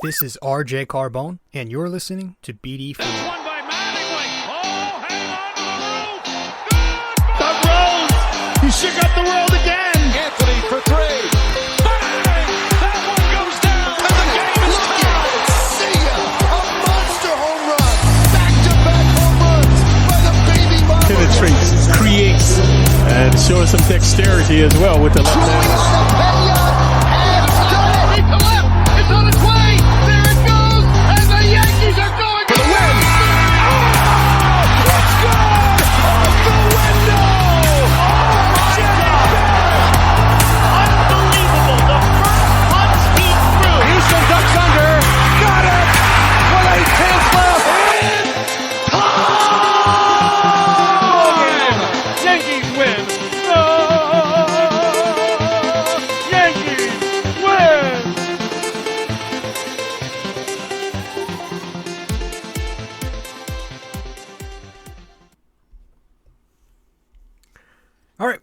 This is RJ Carbone, and you're listening to BD4. This one by Mattingly. Oh, hang on to the roof. Good. Up Rose. He shook up the world again. Anthony for three. Bang! That one goes down. And the game is tied. See ya. A monster home run. Back-to-back home runs by the baby Bombers. Penetrates, creates, and shows some dexterity as well with the left hand. To left. It's on its way. There it goes. And the Yankees are going for the win. Oh! Let's go! Off the window. Oh, Jimmy Barrett. Unbelievable. The first punch he threw. Houston ducks under. Got it. With 8 left. It's time. Yankees win. Yankees win. All right,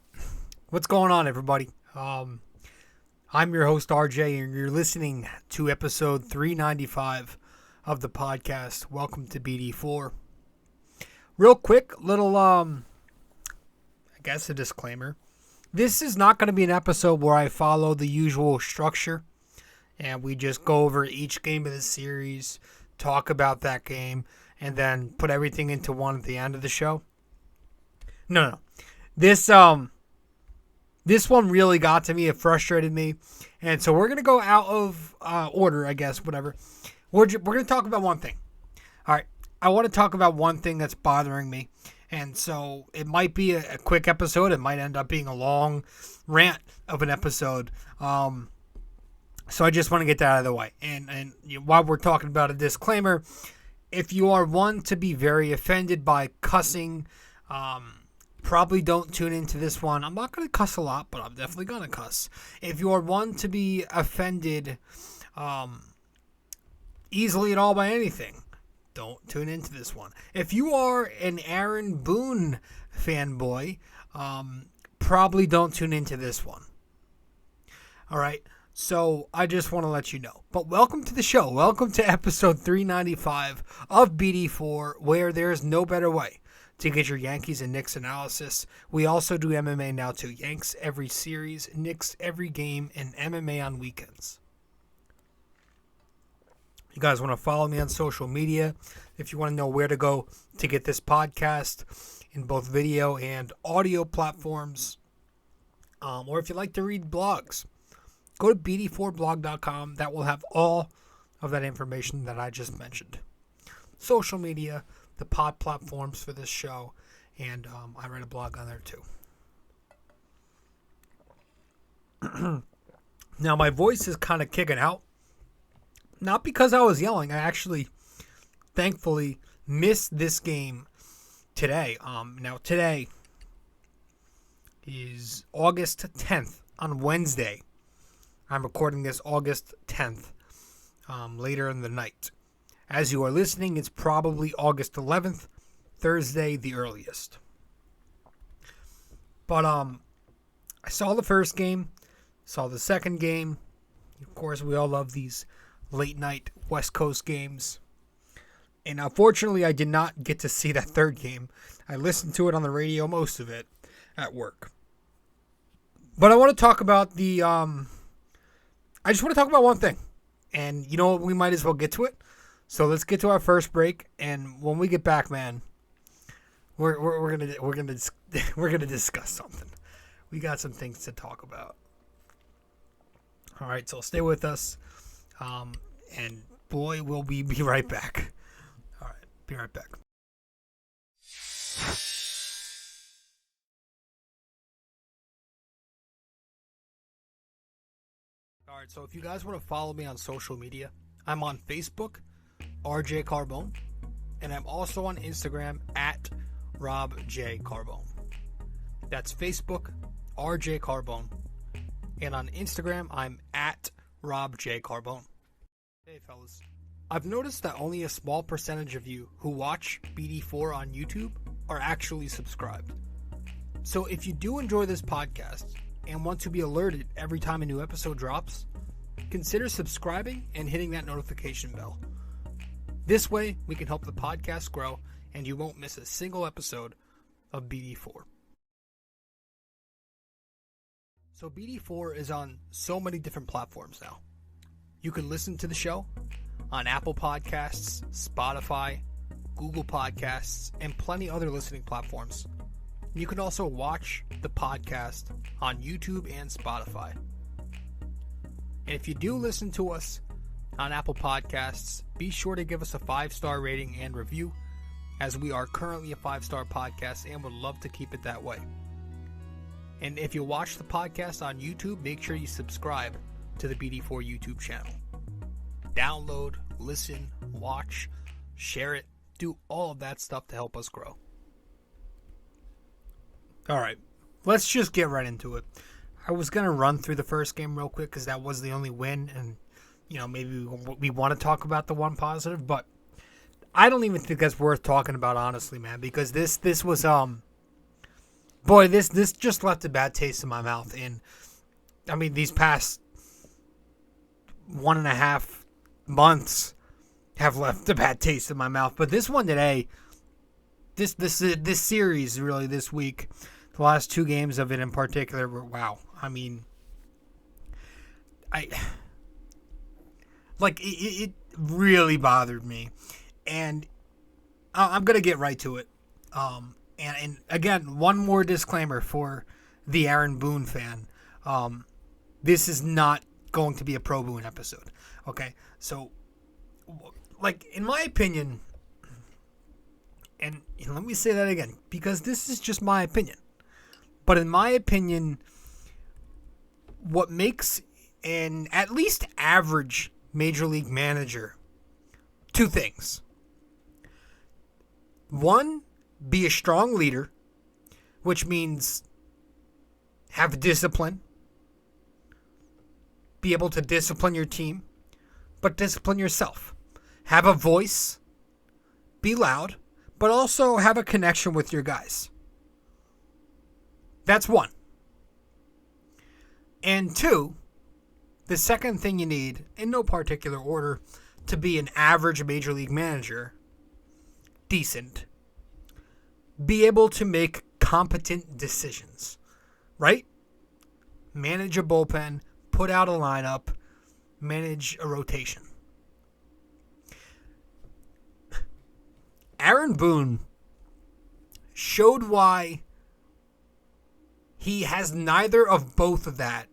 what's going on, everybody? I'm your host, RJ, and you're listening to episode 395 of the podcast. Welcome to BD4. Real quick, little, I guess a disclaimer. This is not going to be an episode where I follow the usual structure, and we just go over each game of the series, talk about that game, and then put everything into one at the end of the show. No. This one really got to me. It frustrated me. And so we're going to go out of order, I guess, whatever. We're going to talk about one thing. All right. I want to talk about one thing that's bothering me. And so it might be a quick episode. It might end up being a long rant of an episode. So I just want to get that out of the way. And while we're talking about a disclaimer, if you are one to be very offended by cussing, probably don't tune into this one. I'm not going to cuss a lot, but I'm definitely going to cuss. If you are one to be offended easily at all by anything, don't tune into this one. If you are an Aaron Boone fanboy, probably don't tune into this one. All right, so I just want to let you know. But welcome to the show. Welcome to episode 395 of BD4, where there's no better way to get your Yankees and Knicks analysis. We also do MMA now too. Yanks every series, Knicks every game, and MMA on weekends. You guys want to follow me on social media. If you want to know where to go to get this podcast in both video and audio platforms, or if you like to read blogs, go to BD4blog.com. That will have all of that information that I just mentioned. Social media, the pod platforms for this show, and I write a blog on there too. Now, my voice is kind of kicking out. Not because I was yelling. I actually, thankfully, missed this game today. Now, today is August 10th on Wednesday. I'm recording this August 10th, later in the night. As you are listening, it's probably August 11th, Thursday, the earliest. But I saw the first game, saw the second game. Of course, we all love these late night West Coast games. And unfortunately, I did not get to see that third game. I listened to it on the radio, most of it, at work. But I want to talk about I just want to talk about one thing. And you know what? We might as well get to it. So let's get to our first break, and when we get back, man, we're gonna discuss something. We got some things to talk about. All right, so stay with us, and boy, will we be right back. All right, be right back. All right, so if you guys want to follow me on social media, I'm on Facebook, RJ Carbone, and I'm also on Instagram at Rob J. Carbone. That's Facebook, RJ Carbone, and on Instagram, I'm at Rob J. Carbone. Hey, fellas. I've noticed that only a small percentage of you who watch BD4 on YouTube are actually subscribed. So if you do enjoy this podcast and want to be alerted every time a new episode drops, consider subscribing and hitting that notification bell. This way, we can help the podcast grow, and you won't miss a single episode of BD4. So BD4 is on so many different platforms now. You can listen to the show on Apple Podcasts, Spotify, Google Podcasts, and plenty other listening platforms. You can also watch the podcast on YouTube and Spotify. And if you do listen to us on Apple Podcasts, be sure to give us a 5-star rating and review, as we are currently a 5-star podcast and would love to keep it that way. And if you watch the podcast on YouTube, make sure you subscribe to the BD4 YouTube channel. Download, listen, watch, share it, do all of that stuff to help us grow. All right, let's just get right into it. I was going to run through the first game real quick because that was the only win, and maybe we want to talk about the one positive, but I don't even think that's worth talking about, honestly, man, because this was this just left a bad taste in my mouth. And I mean, these past 1.5 months have left a bad taste in my mouth, but this one today, this series really this week, the last 2 games of it in particular were wow. I mean, it really bothered me, and I'm gonna get right to it. And again, one more disclaimer for the Aaron Boone fan. This is not going to be a pro Boone episode. Okay, so in my opinion, and let me say that again because this is just my opinion. But in my opinion, what makes an at least average major league manager 2 things. 1, be a strong leader, which means have discipline. Be able to discipline your team, but discipline yourself. Have a voice, be loud, but also have a connection with your guys. That's 1. And 2, the second thing you need, in no particular order, to be an average major league manager, decent. Be able to make competent decisions, right? Manage a bullpen, put out a lineup, manage a rotation. Aaron Boone showed why he has neither of both of that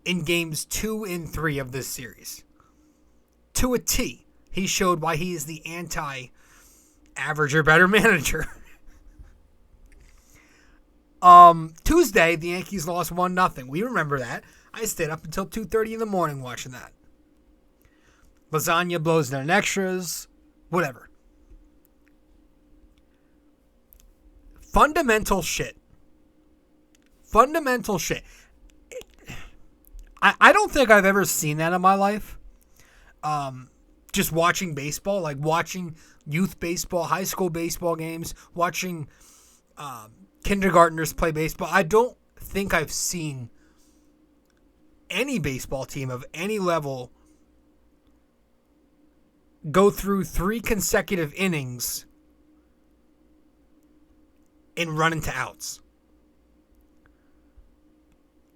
in games 2 and 3 of this series. To a T, he showed why he is the anti-average or better manager. Tuesday, the Yankees lost 1-0. We remember that. I stayed up until 2:30 in the morning watching that. Lasagna blows down extras, whatever. Fundamental shit. I don't think I've ever seen that in my life. Just watching baseball, like watching youth baseball, high school baseball games, watching kindergartners play baseball. I don't think I've seen any baseball team of any level go through 3 consecutive innings and run into outs.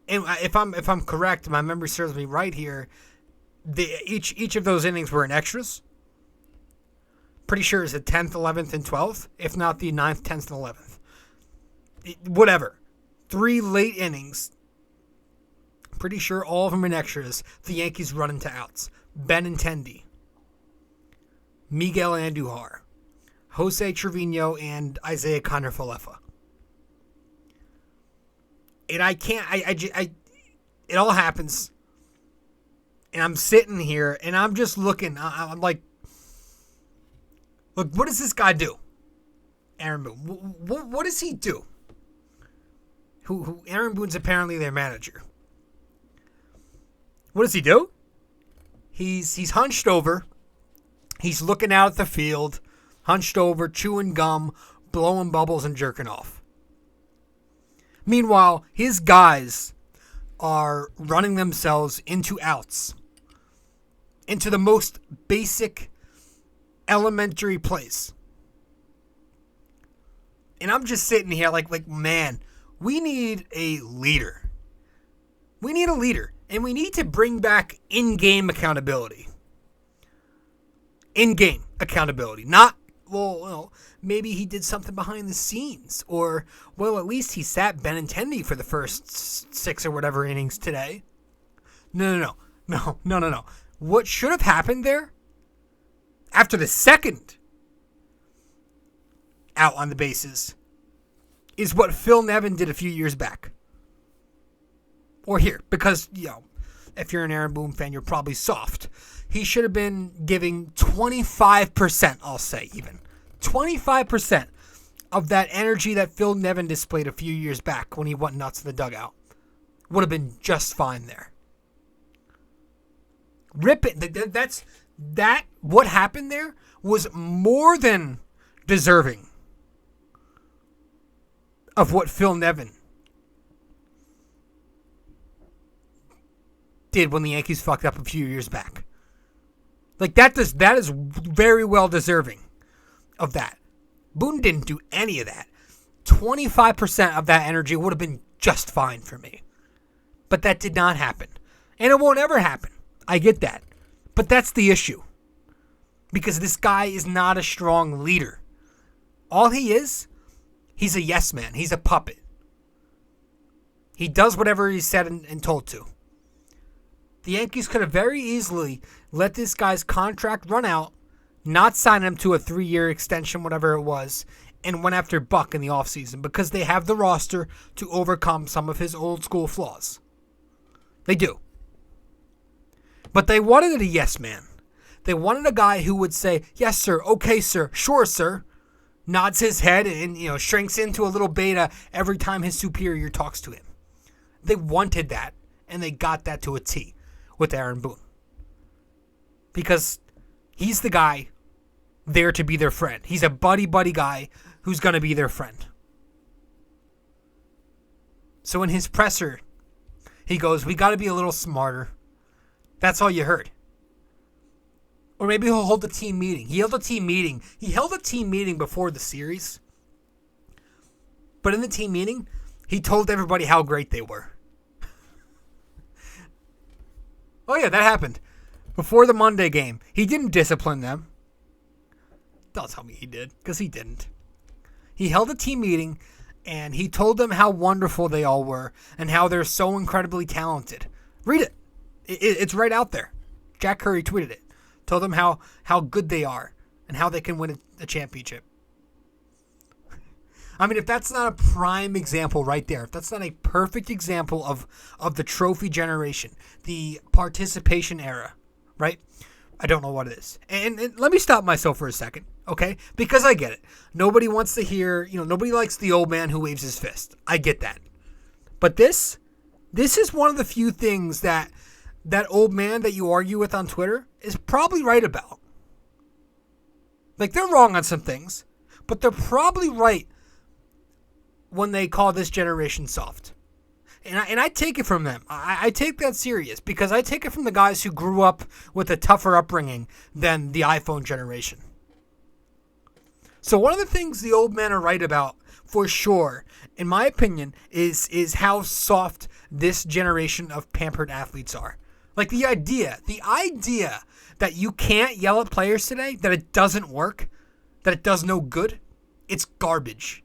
And if I'm correct, my memory serves me right here. Each of those innings were in extras. Pretty sure it's the 10th, 11th, and 12th, if not the 9th, 10th, and 11th. Whatever. 3 late innings. Pretty sure all of them in extras. The Yankees run into outs. Benintendi, Miguel Andujar, Jose Trevino, and Isaiah Kiner-Falefa. And it all happens. And I'm sitting here and I'm just looking. I'm like, look, what does this guy do? Aaron Boone. What does he do? Who Aaron Boone's apparently their manager. What does he do? He's hunched over. He's looking out at the field, hunched over, chewing gum, blowing bubbles, and jerking off. Meanwhile, his guys are running themselves into outs, into the most basic, elementary plays. And I'm just sitting here like, man, we need a leader. We need a leader. And we need to bring back in-game accountability. In-game accountability. Not, maybe he did something behind the scenes. Or, at least he sat Benintendi for the first 6 or whatever innings today. No. What should have happened there, after the second out on the bases, is what Phil Nevin did a few years back. Or here, because, if you're an Aaron Boone fan, you're probably soft. He should have been giving 25%, I'll say even. 25% of that energy that Phil Nevin displayed a few years back when he went nuts in the dugout. Would have been just fine there. Rip it. What happened there was more than deserving of what Phil Nevin did when the Yankees fucked up a few years back. Like, that is very well deserving of that. Boone didn't do any of that. 25% of that energy would have been just fine for me. But that did not happen. And it won't ever happen. I get that. But that's the issue. Because this guy is not a strong leader. All he is, he's a yes man. He's a puppet. He does whatever he's said and told to. The Yankees could have very easily let this guy's contract run out, not sign him to a 3-year extension, whatever it was, and went after Buck in the offseason because they have the roster to overcome some of his old school flaws. They do. But they wanted a yes man. They wanted a guy who would say, yes, sir, okay, sir, sure, sir, nods his head and shrinks into a little beta every time his superior talks to him. They wanted that, and they got that to a T with Aaron Boone. Because he's the guy there to be their friend. He's a buddy guy who's going to be their friend. So in his presser, he goes, we got to be a little smarter. That's all you heard. Or maybe he'll hold a team meeting. He held a team meeting before the series. But in the team meeting, he told everybody how great they were. Oh yeah, that happened. Before the Monday game, he didn't discipline them. Don't tell me he did, because he didn't. He held a team meeting, and he told them how wonderful they all were, and how they're so incredibly talented. Read it. It's right out there. Jack Curry tweeted it. Told them how good they are, and how they can win a championship. I mean, if that's not a prime example right there, if that's not a perfect example of the trophy generation, the participation era, right? I don't know what it is. And let me stop myself for a second, okay? Because I get it. Nobody wants to hear, nobody likes the old man who waves his fist. I get that. But this is one of the few things that old man that you argue with on Twitter is probably right about. Like, they're wrong on some things, but they're probably right when they call this generation soft. And I take it from them. I take that serious because I take it from the guys who grew up with a tougher upbringing than the iPhone generation. So one of the things the old men are right about, for sure, in my opinion, is how soft this generation of pampered athletes are. Like the idea that you can't yell at players today, that it doesn't work, that it does no good, it's garbage.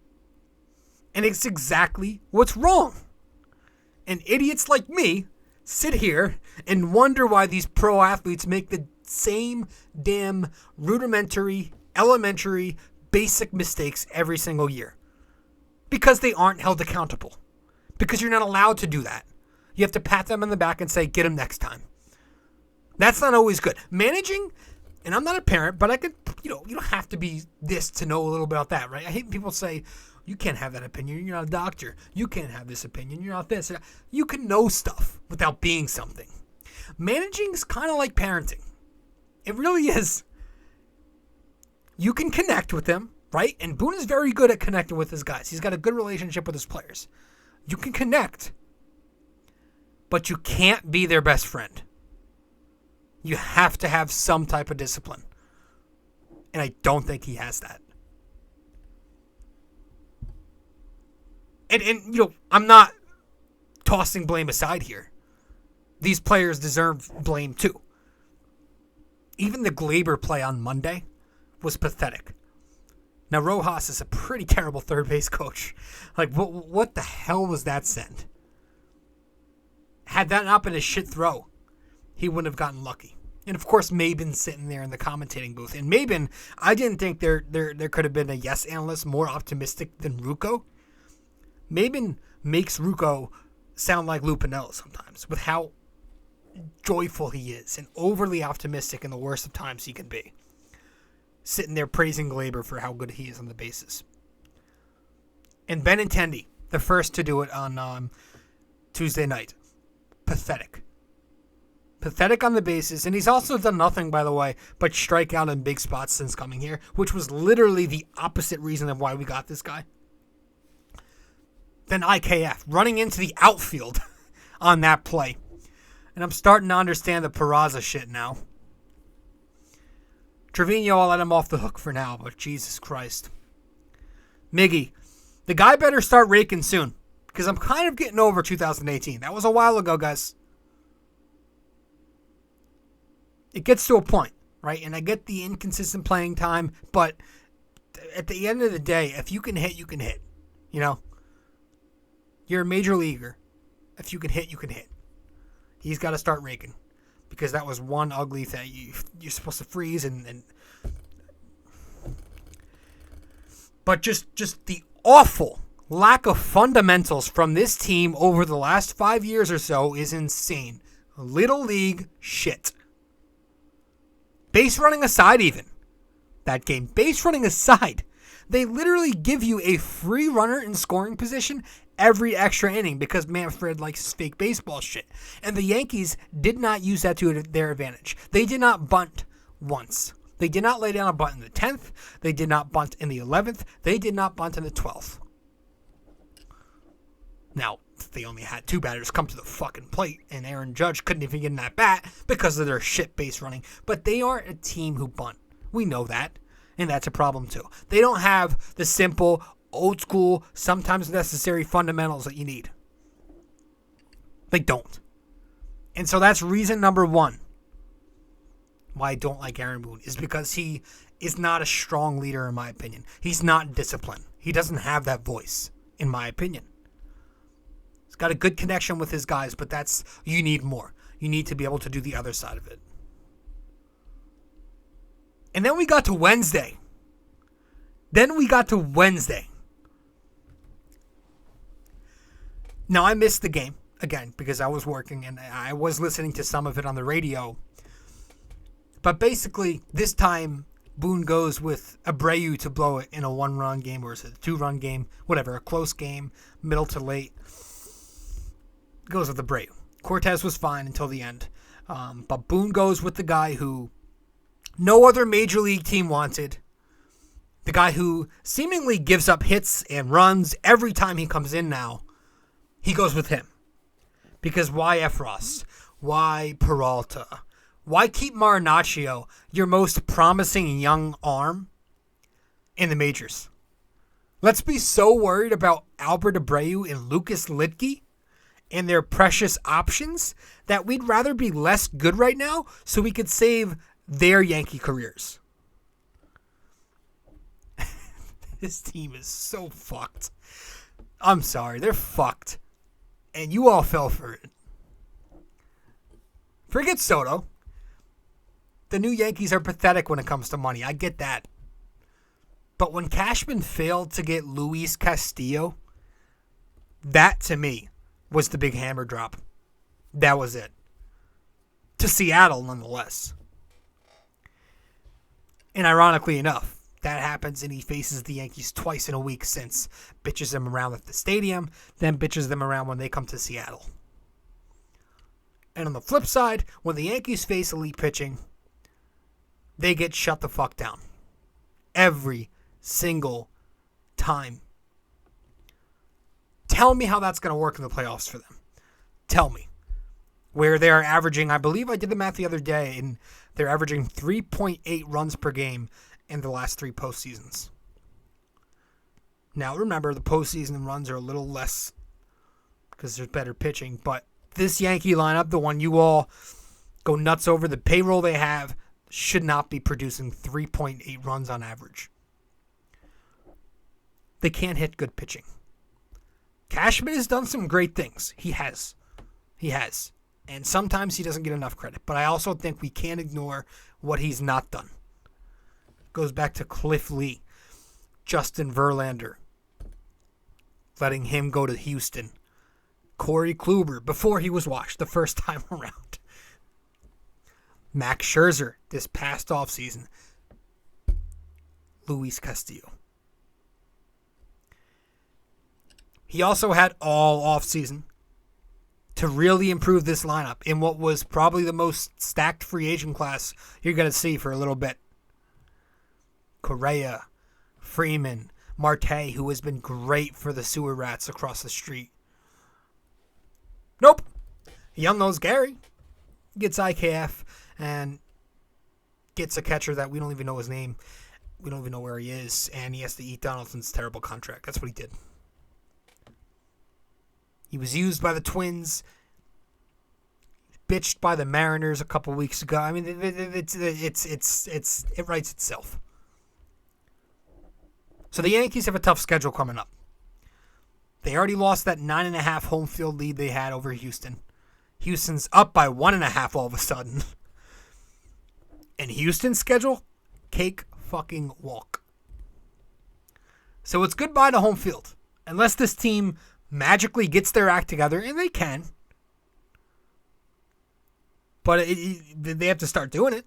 And it's exactly what's wrong. And idiots like me sit here and wonder why these pro athletes make the same damn rudimentary, elementary, basic mistakes every single year. Because they aren't held accountable. Because you're not allowed to do that. You have to pat them on the back and say, get them next time. That's not always good. Managing, and I'm not a parent, but I could, you don't have to be this to know a little bit about that, right? I hate when people say, you can't have that opinion, you're not a doctor. You can't have this opinion, you're not this. You can know stuff without being something. Managing is kind of like parenting. It really is. You can connect with them, right? And Boone is very good at connecting with his guys. He's got a good relationship with his players. You can connect. but you can't be their best friend. You have to have some type of discipline. And I don't think he has that. And I'm not tossing blame aside here. These players deserve blame too. Even the Glaber play on Monday was pathetic. Now, Rojas is a pretty terrible third base coach. Like, what the hell was that send? Had that not been a shit throw, he wouldn't have gotten lucky. And, of course, Mabin's sitting there in the commentating booth. And Mabin, I didn't think there could have been a yes analyst more optimistic than Rucco. Mabin makes Rucco sound like Lou Piniella sometimes with how joyful he is and overly optimistic in the worst of times he can be. Sitting there praising Glaber for how good he is on the bases. And Benintendi, the first to do it on Tuesday night. Pathetic. Pathetic on the bases. And he's also done nothing, by the way, but strike out in big spots since coming here, which was literally the opposite reason of why we got this guy. Then IKF, running into the outfield on that play. And I'm starting to understand the Peraza shit now. Trevino, I'll let him off the hook for now, but Jesus Christ. Miggy, the guy better start raking soon, because I'm kind of getting over 2018. That was a while ago, guys. It gets to a point, right? And I get the inconsistent playing time, but at the end of the day, if you can hit, you can hit. You know? You're a major leaguer. If you can hit, you can hit. He's got to start raking. Because that was one ugly thing. You're supposed to freeze and but just the awful lack of fundamentals from this team over the last 5 years or so is insane. Little league shit. Base running aside even. That game. Base running aside. They literally give you a free runner in scoring position every extra inning because Manfred likes his fake baseball shit. And the Yankees did not use that to their advantage. They did not bunt once. They did not lay down a bunt in the 10th. They did not bunt in the 11th. They did not bunt in the 12th. Now, they only had 2 batters come to the fucking plate, and Aaron Judge couldn't even get in that bat because of their shit base running. But they aren't a team who bunt. We know that. And that's a problem too. They don't have the simple, old school, sometimes necessary fundamentals that you need. They don't. And so that's reason number 1 why I don't like Aaron Boone, is because he is not a strong leader in my opinion. He's not disciplined. He doesn't have that voice, in my opinion. He's got a good connection with his guys, but you need more. You need to be able to do the other side of it. And then we got to Wednesday. Now, I missed the game, again, because I was working, and I was listening to some of it on the radio. But basically, this time, Boone goes with Abreu to blow it in a 1-run game, or is it a 2-run game? Whatever, a close game, middle to late. Goes with Abreu. Cortez was fine until the end. But Boone goes with the guy who no other major league team wanted. The guy who seemingly gives up hits and runs every time he comes in now. He goes with him. Because why Efros? Why Peralta? Why keep Marinaccio, your most promising young arm, in the majors? Let's be so worried about Albert Abreu and Lucas Lidke and their precious options that we'd rather be less good right now so we could save their Yankee careers. This team is so fucked. I'm sorry, they're fucked. And you all fell for it. Forget Soto. The new Yankees are pathetic when it comes to money. I get that. But when Cashman failed to get Luis Castillo, that to me was the big hammer drop. That was it. To Seattle, nonetheless. And ironically enough, that happens and he faces the Yankees twice in a week since. Bitches them around at the stadium, then bitches them around when they come to Seattle. And on the flip side, when the Yankees face elite pitching, they get shut the fuck down. Every single time. Tell me how that's going to work in the playoffs for them. Tell me. where they are averaging, I believe I did the math the other day, and they're averaging 3.8 runs per game in the last 3 postseasons. Now, remember, the postseason runs are a little less because there's better pitching, but this Yankee lineup, the one you all go nuts over, the payroll they have, should not be producing 3.8 runs on average. They can't hit good pitching. Cashman has done some great things. He has. And sometimes he doesn't get enough credit. But I also think we can't ignore what he's not done. Goes back to Cliff Lee, Justin Verlander, letting him go to Houston. Corey Kluber, before he was washed the first time around. Max Scherzer, this past offseason. Luis Castillo. He also had all offseason to really improve this lineup in what was probably the most stacked free agent class you're going to see for a little bit. Correa, Freeman, Marte, who has been great for the sewer rats across the street. Nope. Young-nosed Gary gets IKF and gets a catcher that we don't even know his name. We don't even know where he is, and he has to eat Donaldson's terrible contract. That's what he did. He was used by the Twins, bitched by the Mariners a couple weeks ago. I mean, it writes itself. So the Yankees have a tough schedule coming up. They already lost that 9.5 home field lead they had over Houston. Houston's up by 1.5 all of a sudden. And Houston's schedule, cake fucking walk. So it's goodbye to home field. Unless this team magically gets their act together, and they can. But they have to start doing it.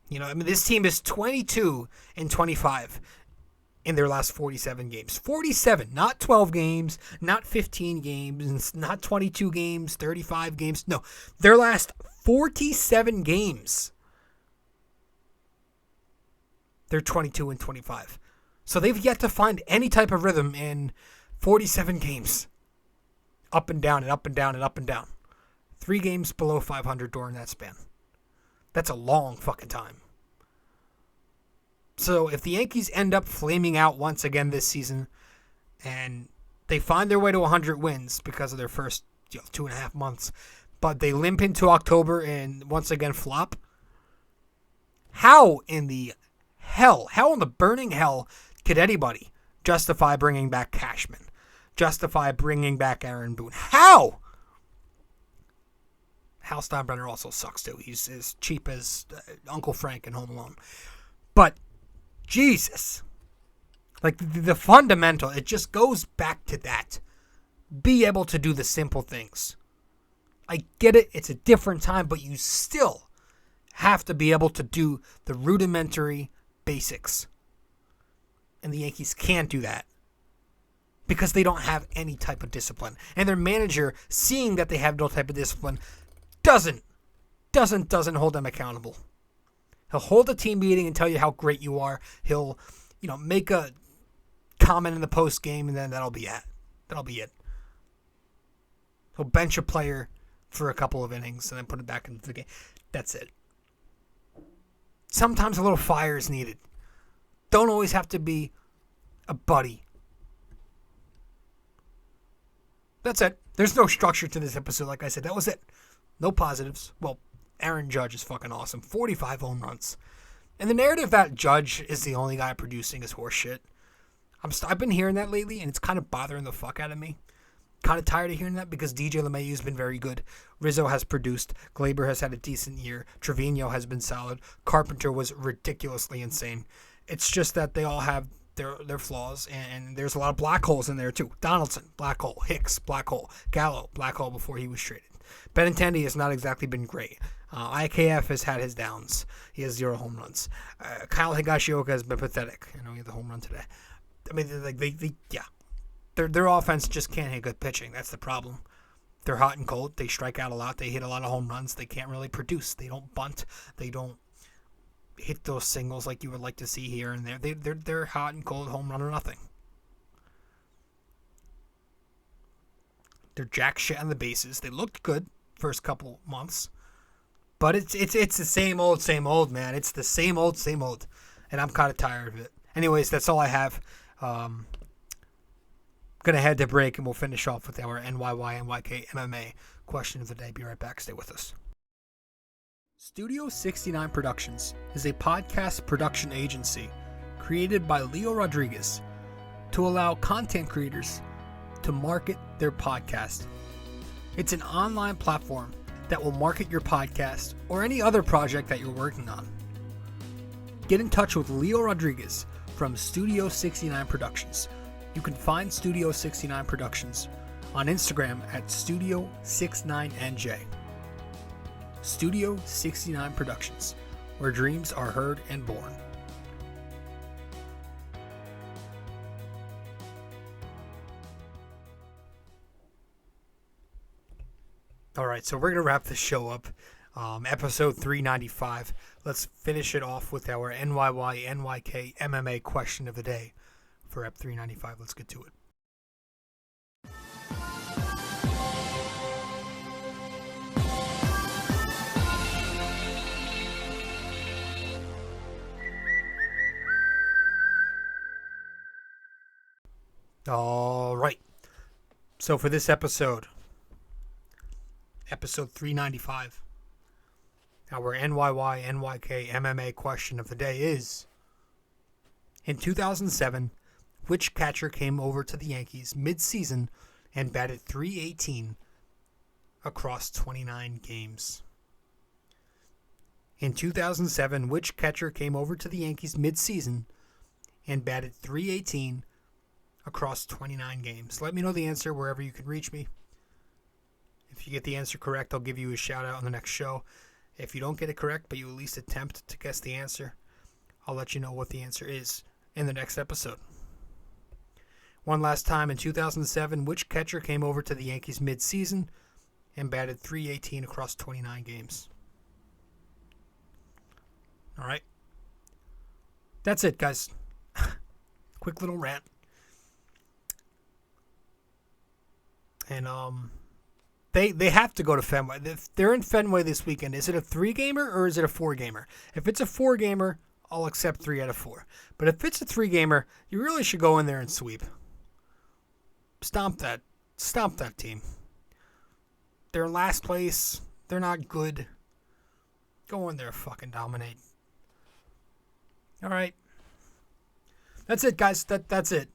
You know, I mean, this team is 22-25 in their last 47 games. 47, not 12 games, not 15 games, not 22 games, 35 games. No, their last 47 games, they're 22-25. So they've yet to find any type of rhythm in 47 games. Up and down and up and down and up and down. 3 games below 500 during that span. That's a long fucking time. So if the Yankees end up flaming out once again this season and they find their way to 100 wins because of their first 2.5 months, but they limp into October and once again flop, how in the burning hell could anybody justify bringing back Cashman? Justify bringing back Aaron Boone? How? Hal Steinbrenner also sucks too. He's as cheap as Uncle Frank in Home Alone. But, Jesus. Like, the fundamental, it just goes back to that. Be able to do the simple things. I get it, it's a different time, but you still have to be able to do the rudimentary basics. And the Yankees can't do that because they don't have any type of discipline. And their manager, seeing that they have no type of discipline, doesn't hold them accountable. He'll hold a team meeting and tell you how great you are. He'll, make a comment in the post game, and then that'll be it. He'll bench a player for a couple of innings and then put it back into the game. That's it. Sometimes a little fire is needed. Don't always have to be a buddy. That's it. There's no structure to this episode, like I said. That was it. No positives. Well, Aaron Judge is fucking awesome. 45 home runs. And the narrative that Judge is the only guy producing is horseshit. I've been hearing that lately, and it's kind of bothering the fuck out of me. Kind of tired of hearing that because DJ LeMahieu's been very good. Rizzo has produced. Glaber has had a decent year. Trevino has been solid. Carpenter was ridiculously insane. It's just that they all have their flaws, and there's a lot of black holes in there too. Donaldson, black hole. Hicks, black hole. Gallo, black hole before he was traded. Benintendi has not exactly been great. IKF has had his downs. He has 0 home runs. Kyle Higashioka has been pathetic. He had the home run today. I mean, their offense just can't hit good pitching. That's the problem. They're hot and cold. They strike out a lot. They hit a lot of home runs. They can't really produce. They don't bunt. They don't hit those singles like you would like to see here and there. They're hot and cold, home run or nothing. They're jack shit on the bases. They looked good first couple months. But it's the same old, man. It's the same old. And I'm kind of tired of it. Anyways, that's all I have. Gonna head to break, and we'll finish off with our NYY-NYK-MMA question of the day. Be right back. Stay with us. Studio 69 Productions is a podcast production agency created by Leo Rodriguez to allow content creators to market their podcast. It's an online platform that will market your podcast or any other project that you're working on. Get in touch with Leo Rodriguez from Studio 69 Productions. You can find Studio 69 Productions on Instagram at Studio69NJ. Studio 69 Productions, where dreams are heard and born. All right, so we're going to wrap this show up. Episode 395. Let's finish it off with our NYY-NYK-MMA question of the day for Ep 395. Let's get to it. All right. So for this episode 395, our NYY-NYK-MMA question of the day is, in 2007, which catcher came over to the Yankees mid-season and batted .318 across 29 games? In 2007, which catcher came over to the Yankees mid-season and batted .318 across 29 games? Let me know the answer wherever you can reach me. If you get the answer correct, I'll give you a shout out on the next show. If you don't get it correct, but you at least attempt to guess the answer, I'll let you know what the answer is in the next episode. One last time, in 2007, which catcher came over to the Yankees mid-season and batted .318 across 29 games? All right. That's it, guys. Quick little rant. And they have to go to Fenway. They're in Fenway this weekend. Is it a 3-gamer or is it a 4-gamer? If it's a 4-gamer, I'll accept 3 out of 4. But if it's a 3-gamer, you really should go in there and sweep. Stomp that team. They're in last place. They're not good. Go in there, fucking dominate. All right. That's it, guys. That's it.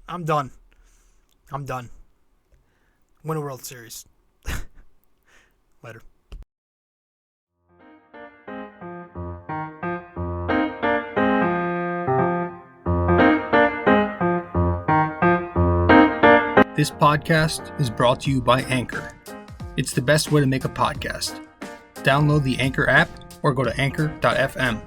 I'm done. Win a World Series. Later. This podcast is brought to you by Anchor. It's the best way to make a podcast. Download the Anchor app or go to anchor.fm.